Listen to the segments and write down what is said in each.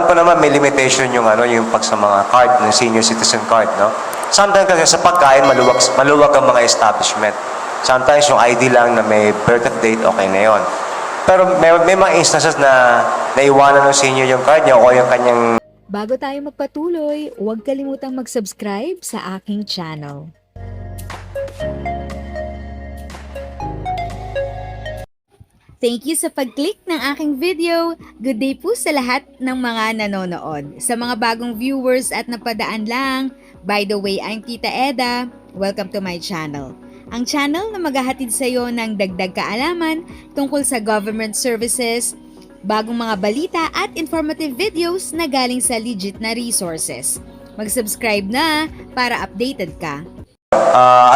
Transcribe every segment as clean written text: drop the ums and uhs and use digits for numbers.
alam ko naman may limitation yung yung pag sa mga card, ng senior citizen card, no? Sometimes kasi sa pagkain, maluwag ang mga establishment. Sometimes yung ID lang na may birth date, okay na yon. Pero may mga instances na naiwanan ng senior yung card niya o yung kanyang... Bago tayo magpatuloy, huwag kalimutang mag-subscribe sa aking channel. Thank you sa pag-click ng aking video. Good day po sa lahat ng mga nanonood. Sa mga bagong viewers at napadaan lang, by the way, I'm Tita Eda. Welcome to my channel. Ang channel na maghahatid sa iyo ng dagdag kaalaman tungkol sa government services, bagong mga balita at informative videos na galing sa legit na resources. Mag-subscribe na para updated ka.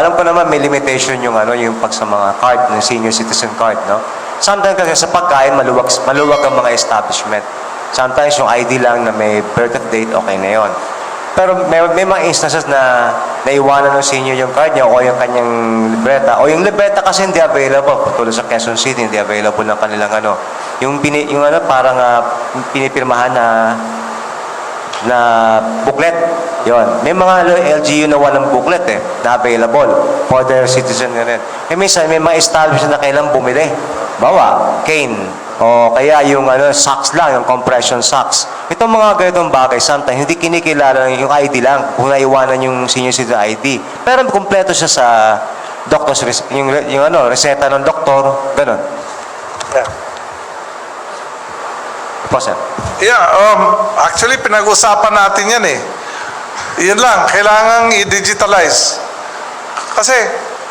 alam ko naman may limitation yung yung pag sa mga card, ng senior citizen card, no? Sometimes kasi sa pagkain, maluwag ang mga establishment. Sometimes yung ID lang na may birth date, okay na yon. Pero may mga instances na naiwanan ng senior yung card niya o yung kanyang libreta. O yung libreta kasi hindi available. Tulad sa Quezon City, hindi available ng kanilang yung parang pinipirmahan na booklet. Yon. May mga LGU na walang booklet na available for their citizen na rin. Minsan may mga establishment na kailang bumili. Bawa, cane. O kaya yung socks lang, yung compression socks. Itong mga ganitong bagay, sometimes hindi kinikilala yung ID lang kung naiwanan yung senior citizen ID. Pero kumpleto siya sa doctor's yung reseta ng doktor, ganun. Yeah. Po, sir. Yeah, actually pinag-usapan natin yan Yan lang, kailangang i-digitalize. Kasi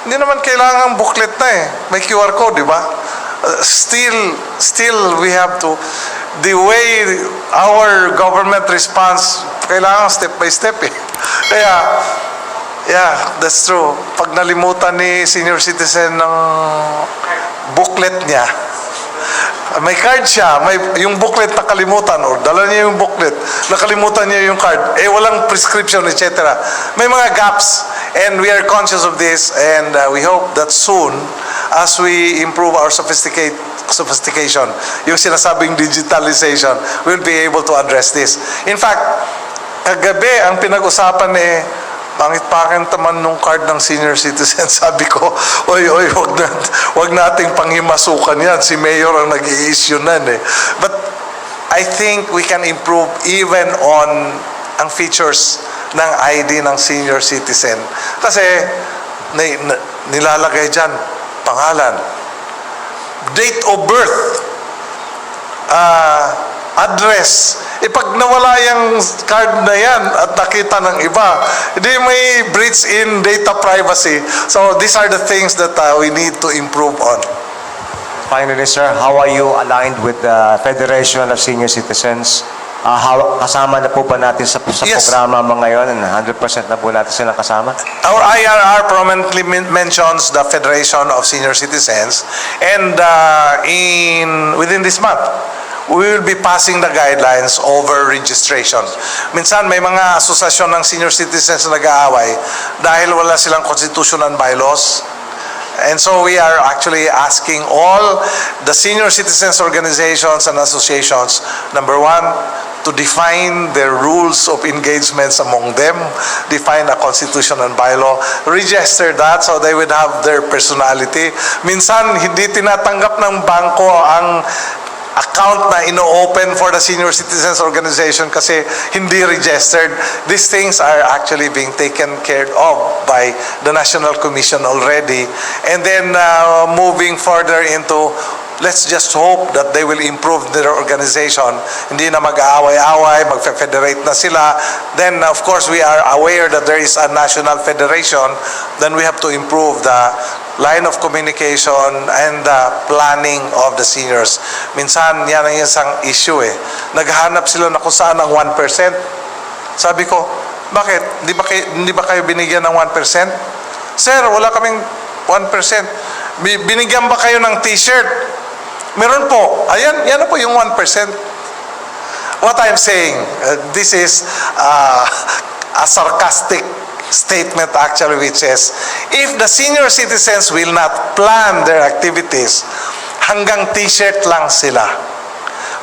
hindi naman kailangan booklet na May QR code, di ba? Still we have to, the way our government responds, kailangan step by step Kaya, yeah, that's true. Pag nalimutan ni senior citizen ng booklet niya, may card siya, yung booklet nakalimutan, or dala niya yung booklet, nakalimutan niya yung card, walang prescription, etc. May mga gaps, and we are conscious of this, and we hope that soon, as we improve our sophistication, yung sinasabing digitalization, we'll be able to address this. In fact, kagabi, ang pinag-usapan pangit-pangit naman nung card ng senior citizen. Sabi ko, oy, wag nating panghimasukan yan. Si Mayor ang nag-i-issue nan But I think we can improve even on ang features ng ID ng senior citizen. Kasi nilalagay dyan, pangalan, date of birth, address. Pag nawala yung card na yan at nakita ng iba, hindi may breach in data privacy. So these are the things that we need to improve on. Finally, sir, how are you aligned with the Federation of Senior Citizens? Kasama na po ba natin sa Yes. programa mga ngayon? 100% na po natin silang kasama? Our IRR prominently mentions the Federation of Senior Citizens, and within this month, we will be passing the guidelines over registration. Minsan may mga asosasyon ng senior citizens na nag-aaway dahil wala silang constitutional bylaws. And so we are actually asking all the senior citizens organizations and associations, number one, to define their rules of engagements among them, define a constitutional bylaw, register that so they would have their personality. Minsan hindi tinatanggap ng bangko ang account na ino-open for the senior citizens organization kasi hindi registered. These things are actually being taken care of by the National Commission already. And then moving further into, let's just hope that they will improve their organization. Hindi na mag-aaway-aaway, mag-federate na sila. Then, of course, we are aware that there is a national federation. Then we have to improve the line of communication and the planning of the seniors. Minsan, yan ang isang issue Naghahanap sila na kung saan ang 1%. Sabi ko, bakit? Hindi ba kayo binigyan ng 1%? Sir, wala kaming 1%. Binigyan ba kayo ng t-shirt? Meron po. Ayan, yan na po yung 1%. What I'm saying, this is a sarcastic statement actually, which says, if the senior citizens will not plan their activities, hanggang t-shirt lang sila.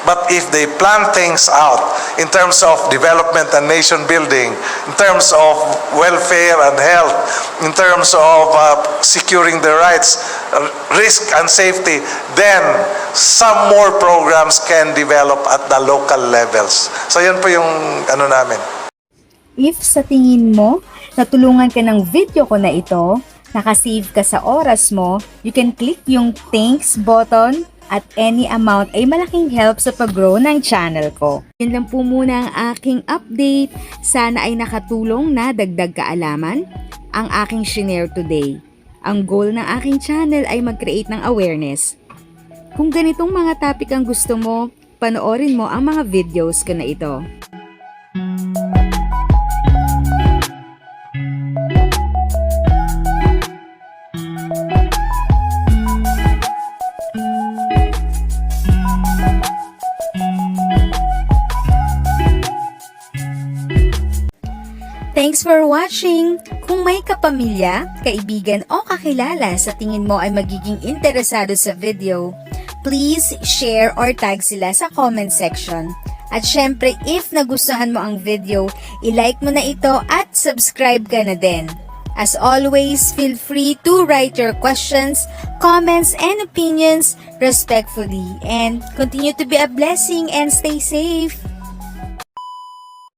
But if they plan things out in terms of development and nation building, in terms of welfare and health, in terms of securing the rights, risk and safety, then some more programs can develop at the local levels. So yan po yung ano namin. If sa tingin mo, natulungan ka ng video ko na ito, nakasave ka sa oras mo, you can click yung thanks button at any amount ay malaking help sa pag-grow ng channel ko. Yun lang po muna ang aking update. Sana ay nakatulong na dagdag kaalaman ang aking shinare today. Ang goal ng aking channel ay mag-create ng awareness. Kung ganitong mga topic ang gusto mo, panoorin mo ang mga videos ko na ito. Thanks for watching! Kung may kapamilya, kaibigan o kakilala sa tingin mo ay magiging interesado sa video, please share or tag sila sa comment section. At syempre, if nagustuhan mo ang video, i-like mo na ito at subscribe ka na din. As always, feel free to write your questions, comments, and opinions respectfully. And continue to be a blessing and stay safe!